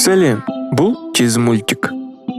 Сәлем, бұл тез мультик.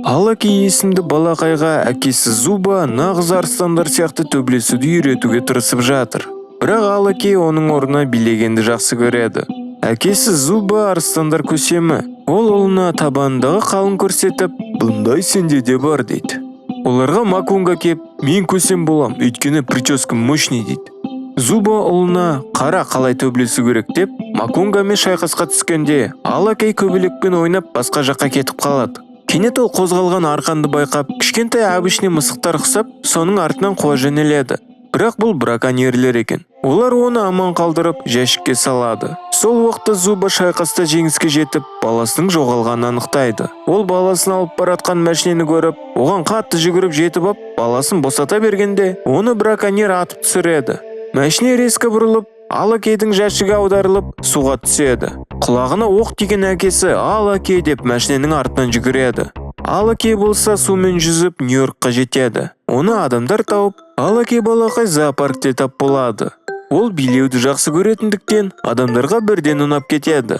Алаки есімді балақайға әкесі Зуба нағыз арыстандар сияқты төбелесуді үйретуге тырысып жатыр. Бірақ Алаки оның орнына билегенді жақсы көреді. Әкесі Зуба арыстандар көсемі. Ол ұлына табандағы қалың көрсетіп, бұндай сенде де бар дейді. Оларға Макунга кеп, мен көсем болам, өйткені прическам мощный дейді. Зуба ұлына қара қалай төбелесу керек деп, Макунгамен шайқасқа түскенде, Алаки көбелекпен ойнап басқа жаққа кетіп қалады. Кенет ол қозғалған арқанды байқап, кішкентай әбішіне мысықтар ұқсап, соның артынан қуа жөнеледі. Бірақ бұл браконьерлер екен. Олар оны аман қалдырып, жәшікке салады. Сол уақытта Зуба шайқаста жеңіске жетіп, баласының жоғалғанын анықтайды. Ол баласын алып баратқан мәшинені көріп, оған қатты жүгіріп жетіп ап, баласын босата бергенде, оны браконьер атып түсіреді. Мәшине резко бұрылып, Алакейдің жәшігі аударылып, суға түседі. Құлағына оқ тиген әкесі Алакей деп мәшиненің артынан жүгіреді. Алакей болса сумен жүзіп Нью-Йоркқа жетеді. Оны адамдар тауып, Алакей балақай зоопаркте тап болады. Ол билеуді жақсы көретіндіктен адамдарға бірден ұнап кетеді.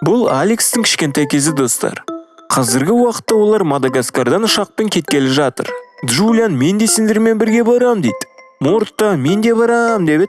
Бұл Алекстің кішкентай кезі достар. Қазіргі уақытта олар Мадагаскардан ұшақпен кеткелі жатыр. Джулиан, мен де сендермен бірге барам дейді. Мортта, мен де барам деп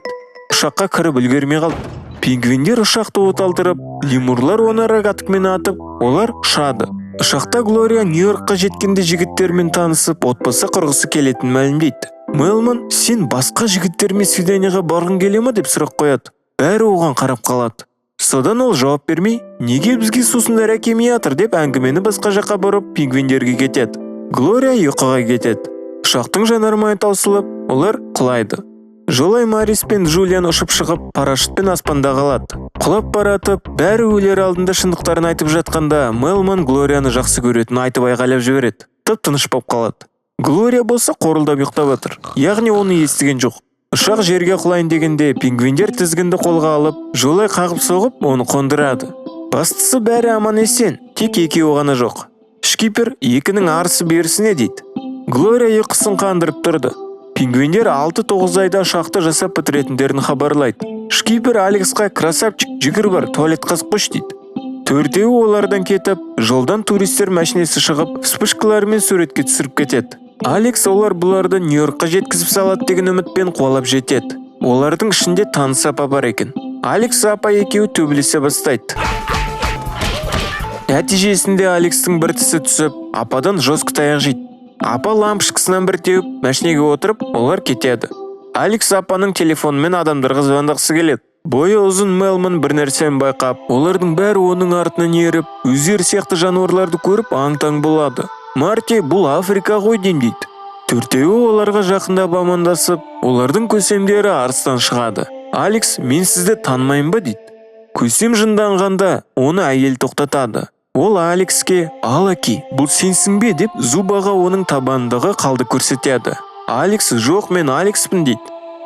ұшаққа кіріп үлгермей қалды. Пингвиндер ұшақты оталтырып, лемурлар оны рогатыкмен атып, олар ұшады. Ұшақта Глория Нью-Йоркқа жеткенде жігіттермен танысып, отбасы құрғысы келетінін мәлімдейді. Мелман, сен басқа жігіттермен свиданияға барғың келе ме деп сұрақ қояды. Бәрі оған қарап қалады. Содан ол жауап бермей, неге бізге сусындар әкелмей жатыр деп әңгімені басқа жаққа бұрып, пингвиндерге кетеді. Глория ұйқыға кетеді. Ұшақтың жанармайы таусылып, олар құлайды. Жолай Марис пен Джулиан ұшып шығып, парашютпен аспанда қалады. Құлап баратып, бәрі өлер алдында шындықтарын айтып жатқанда, Мелман Глорияны жақсы көретінін айтып айғайлап жібереді. Тып-тыныш болып қалады. Глория болса қорылдап ұйықтап отыр. Яғни оны естіген жоқ. Ұшақ жерге құлайын дегенде, пингвиндер тізгінді қолға алып, жолай қағып соғып, оны қондырады. Бастысы бәрі аман есен, тек екеуі ғана жоқ. Шкипер екінің арысы берісіне дейді. Глория ұйқысын қандырып тұрды. Пингвиндер 6-9 айда ұшақты жасап бітіретіндерін хабарлайды. Шкипер Алексқа красавчик, жүгір бар, туалет қазып қош дейді. Төртеуі олардан кетіп, жолдан туристер мәшинесі шығып, вспышкаларымен суретке түсіріп кетеді. Алекс олар бұларды Нью-Йоркқа жеткізіп салады деген үмітпен қуалап жетеді. Олардың ішінде таныс апа бар екен. Алекс апа екеуі төбелесе бастайды. Нәтижесінде Алекстің бір тісі түсіп, ападан жосқы таяқ жейді. Апа лампышкасынан бір теуіп, мәшинеге отырып, олар кетеді. Алекс апаның телефонымен адамдарға звондағысы келеді. Бойы ұзын Мелман бір нәрсені байқап, олардың бәрі оның артынан еріп, өздері сияқты жануарларды көріп аң-таң болады. Марти, бұл Африка ғой дейді. Төртеуі оларға жақындап амандасып, олардың көсемдері арыстан шығады. Алекс, мен сізді танымаймын ба дейді. Көсем жынданғанда оны әйел тоқтатады. Ол Алекске, Алаки, бұл сенсің бе деп Зубаға оның табандағы қалды көрсетеді. Алекс, жоқ, мен Алекспін дейді.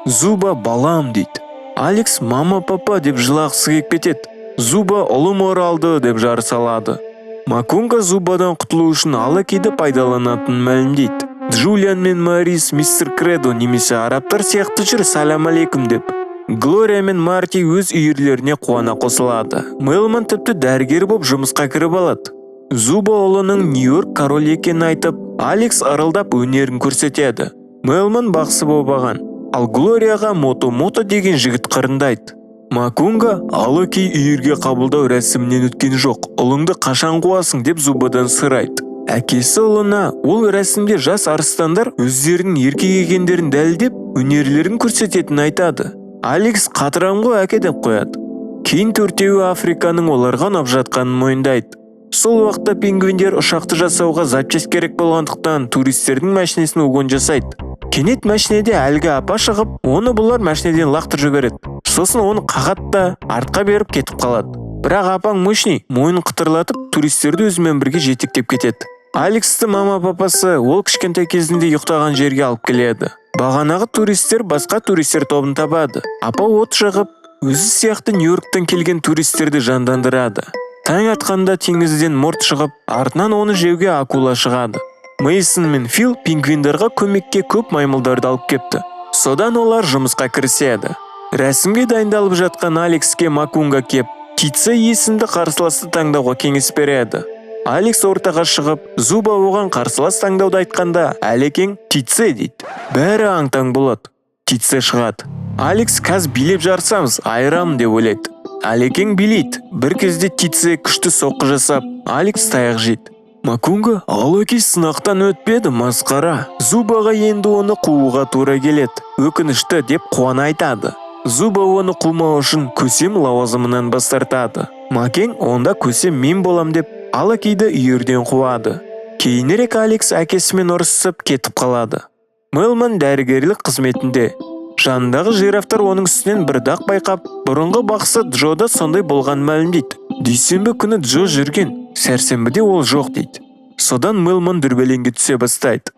Зуба, балам дейді. Алекс, мама, папа деп жылағысы келіп кетеді. Зуба, ұлым оралды деп жар салады. Макунга Зубадан құтылу үшін Алакиді пайдаланатынын мәлімдейді. Джулиан мен Марис, мистер Кредо немесе арабтар сияқты жүр, салам алейкум деп. Глория мен Марти өз үйірлеріне қуана қосылады. Мелман тіпті дәрігер боп жұмысқа кіріп алады. Зуба ұлының Нью-Йорк король екенін айтып, Алекс арылдап өнерін көрсетеді. Мелман бақсы болбаған, ал Глорияға Мото деген жігіт қырындайды. Макунга Алаки үйірге қабылдау рәсімінен өткен жоқ, ұлыңды қашан қуасың деп Зубадан сұрайды. Әкесі ұлына, ол рәсімде жас арыстандар өздерінің еркек екендерін дәлелдеп, өнерлерін көрсететінін айтады. Алекс қатырамғы әке деп қояды. Кейін төртеуі Африканың оларға ұнап жатқанын мойындайды. Сол уақытта пингвиндер ұшақты жасауға запчасть керек болғандықтан туристердің мәшинесін угон жасайды. Кенет мәшинеде әлгі апа шығып, оны бұлар мәшинеден лақтырып жібереді. Сосын оны қағатта артқа беріп кетіп қалады. Бірақ апаң мощный, мойнын қытырлатып, туристерді өзімен бірге жетектеп кетеді. Алексті мама папасы ол кішкентай кезінде ұйықтаған жерге алып келеді. Бағанағы туристер басқа туристер тобын табады. Апа от жағып, өзі сияқты Нью-Йорктан келген туристерді жандандырады. Таң атқанда теңізден морт шығып, артынан оны жеуге акула шығады. Мейсон мен Фил пингвиндарға көмекке көп маймылдарды алып кепті. Содан олар жұмысқа кіріседі. Рәсімге дайындалып жатқан Алекске Макунга кеп, Птица есімді қарсыласты таңдауға кеңес береді. Алекс ортаға шығып, Зуба оған қарсылас таңдауды айтқанда, әлекең Титсе дейді. Бәрі аң-таң болады. Титсе шығады. Алекс кәз билеп жарсамыз, айырамын деп ойлайды. Әлекең билейді. Бір кезде Титсе күшті соққы жасап, Алекс таяқ жейді. Макунга, Алеки сынақтан өтпеді, масқара. Зубаға енді оны қууға тура келеді. Өкінішті деп қуана айтады. Зуба оны қумау үшін көсем лауазымынан бас тартады. Макең онда көсем мен болам деп Алекиді үйірден қуады. Кейінірек Алекс әкесімен ұрысып кетіп қалады. Мелман дәрігерлік қызметінде. Жанындағы жирафтар оның үстінен бір дақ байқап, бұрынғы бақсы Джода сондай болған мәлімдейді. Дүйсенбі күні Джо жүрген, сәрсенбіде ол жоқ дейді. Содан Мелман дүрбеленге түсе бастайды.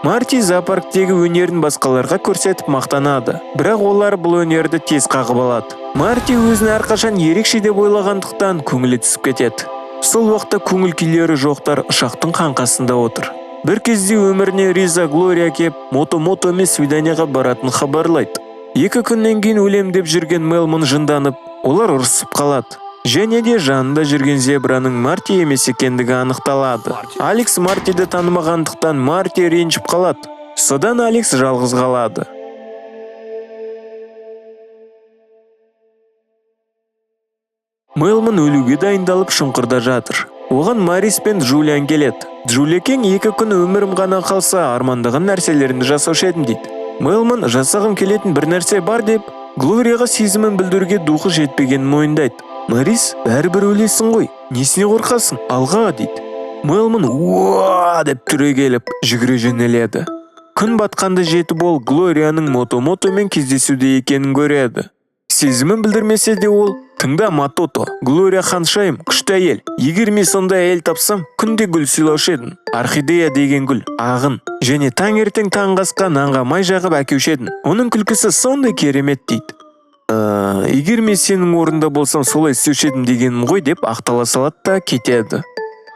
Марти зоопарктегі өнерін басқаларға көрсетіп мақтанады, бірақ олар бұл өнерді тез қағып алады. Марти өзін әрқашан ерекше деп ойлағандықтан көңілі түсіп кетеді. Сол уақытта көңіл күйлері жоқтар ұшақтың қаңқасында отыр. Бір кезде өміріне Риза Глория кеп, мото-мотомен свиданияға баратын хабарлайды. 2 күннен кейін өлем деп жүрген Мелман жынданып, олар ұрысып қалады. Және де жанында жүрген зебраның Марти емес екендігі анықталады. Алекс Мартиді танымағандықтан Марти ренжіп қалады. Содан Алекс жалғыз қалады. Мелман өлуге дайындалып шұңқырда жатыр. Оған Марис пен Джулиан келеді. Джулиекең 2 күн өмірім ғана қалса, армандаған нәрселерімді жасаушы едім дейді. Мелман жасағым келетін бір нәрсе бар деп, Глорияға сезімін білдіруге духы жетпегенін мойындайды. Марис, бәрібір өлесің ғой, несіне қорқасың, алға дейді. Мелман уа деп түре келіп, жүгіре жөнеледі. Күн батқанды жетіп ол Глорияның мото-мотомен кездесуде екенін көреді. Сезімін білдірмесе де ол, тыңда Матото, Глория ханшайым, күшті әйел. Егер мен сондай әйел тапсам, күнде гүл сыйлаушы едім. Орхидея деген гүл, ағын. Және таңертең таңғы асқа нанға май жағып әкеуші едім. Оның күлкісі сондай керемет дейді. Егер мен сенің орында болсам солай істеуші едім дегенім ғой деп ақтала салады да кетеді.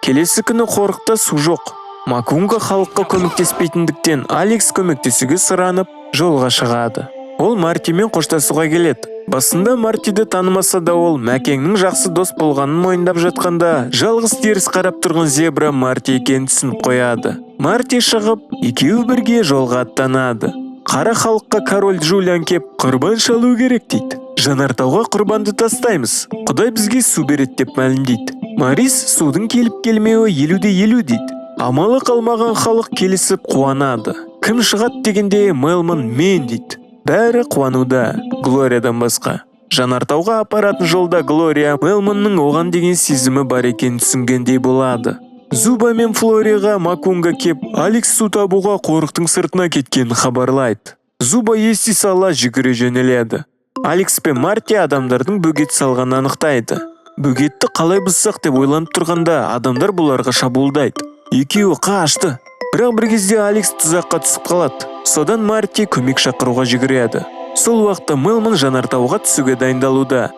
Келесі күні қорықта су жоқ. Макунга халыққа көмектеспейтіндіктен Алекс көмектесуге сұранып жолға шығады. Ол Мартимен қоштасуға келеді. Басында Мартиді танымаса да ол Мәкеңнің жақсы дос болғанын мойындап жатқанда, жалғыз теріс қарап тұрған зебра Марти екенін түсініп қояды. Марти шығып, екеуі бірге жолға аттанады. Қара халыққа король Джулиан кеп, құрбан шалу керек дейді. Жанартауға құрбанды тастаймыз. Құдай бізге су береді деп мәлімдейді. Марис судың келіп келмеуі 50-50 дейді. Амалы қалмаған халық келісіп қуанады. Кім шығады дегенде Мелман мен дейді. Бәрі қуануда, Глориядан басқа. Жанартауға апаратын жолда Глория Мелманның оған деген сезімі бар екенін түсінгендей болады. Зуба мен Флориға Макунга кеп, Алекс су табуға қорықтың сыртына кеткенін хабарлайды. Зуба ести сала жүгіре жөнеледі. Алекс пен Марти адамдардың бөгет салғанын анықтайды. Бөгетті қалай бұзсақ деп ойланып тұрғанда адамдар бұларға шабуылдайды. Екеуі қашты. Бірақ бір кезде Алекс тұзаққа түсіп қалады. Содан Марти көмек шақыруға жүгіреді. Сол уақытта Мелман жанартауға түсуге дайындалуда.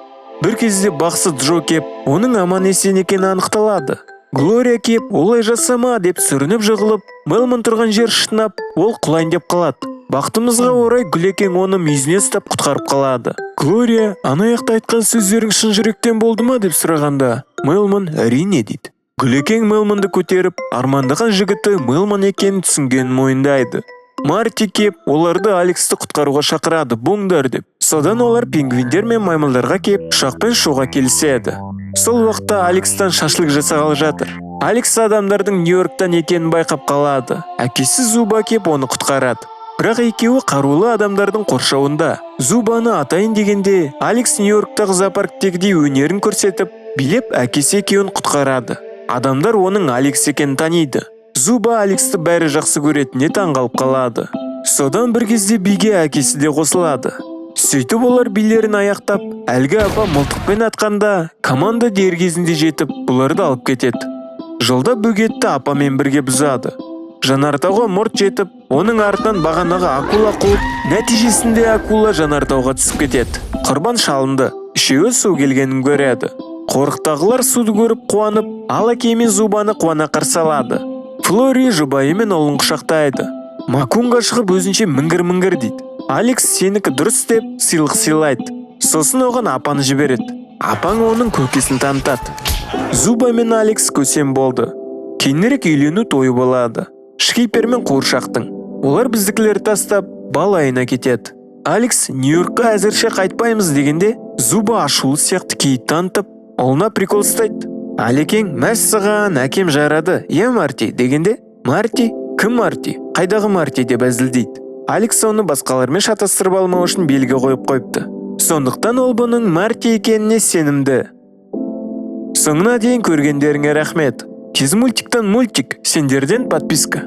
Бір кезде бақсы Джо кеп, оның аман есен екені анықталады. Глория кеп, олай жасама деп сүрініп жығылып, Мелман тұрған жер шытынап, ол құлайын деп қалады. Бақтымызға орай Гүлекең оны мүйізіне ұстап құтқарып қалады. Глория, анаяқта айтқан сөздерің шын жүректен болды ма деп сұрағанда, Мелман әрине дейді. Гүлекең Мелманды көтеріп, армандаған жігіті Мелман екенін түсінгенін мойындайды. Марти кеп, оларды Алексті құтқаруға шақырады, бұңдар деп. Содан олар пингвиндер мен маймылдарға кеп, ұшақпен шоуға келіседі. Сол уақытта Алекстан шашлық жасағалы жатыр. Алекс адамдардың Нью-Йорктан екенін байқап қалады. Әкесі Зуба кеп оны құтқарады. Бірақ екеуі қарулы адамдардың қоршауында. Зубаны атайын дегенде, Алекс Нью-Йорктағы зоопарктегідей өнерін көрсетіп, билеп әкесі екеуін құтқарады. Адамдар оның Алекс екенін таниды. Зуба Алексті бәрі жақсы көретініне таңғалып қалады. Содан бір кезде биге әкесі де қосылады. Сөйтіп олар билерін аяқтап, әлгі апа мылтықпен атқанда, команда дер кезінде жетіп, бұларды алып кетеді. Жолда бөгетті апамен бірге бұзады. Жанартауға мұрт жетіп, оның артынан бағанағы акула қуып, нәтижесінде акула жанартауға түсіп кетеді. Құрбан шалынды, үшеуі су келгенін көреді. Қорықтағылар суды көріп қуанып, Алеки мен Зубаны қуана қарсы алады. Флори жұбайымен ұлын құшақтайды. Макунга шығып өзінше міңгір-міңгір дейді. Алекс сенікі дұрыс деп сыйлық сыйлайды. Сосын оған апаны жібереді. апаң оның көкесін танытады. Зуба мен Алекс көсем болды. Кейінірек үйлену тойы болады. Шкипер мен қуыршақтың. Олар біздікілер тастап балайына кетеді. Алекс Нью-Йоркқа әзірше қайтпаймыз дегенде, Зуба ашулы сияқты кейіп танытып, ұлына прикол ұстайды. Алекең, мәссаған, әкем жарады, Марти дегенде, Марти? Кім Марти? Қайдағы Марти деп әзілдейді. Алекс оны басқалармен шатастырып алмау үшін белгі қойып қойыпты. Сондықтан ол бұның Марти екеніне сенімді. Соңына дейін көргендеріңе рахмет. Кез мультиктан мультик, сендерден подписка.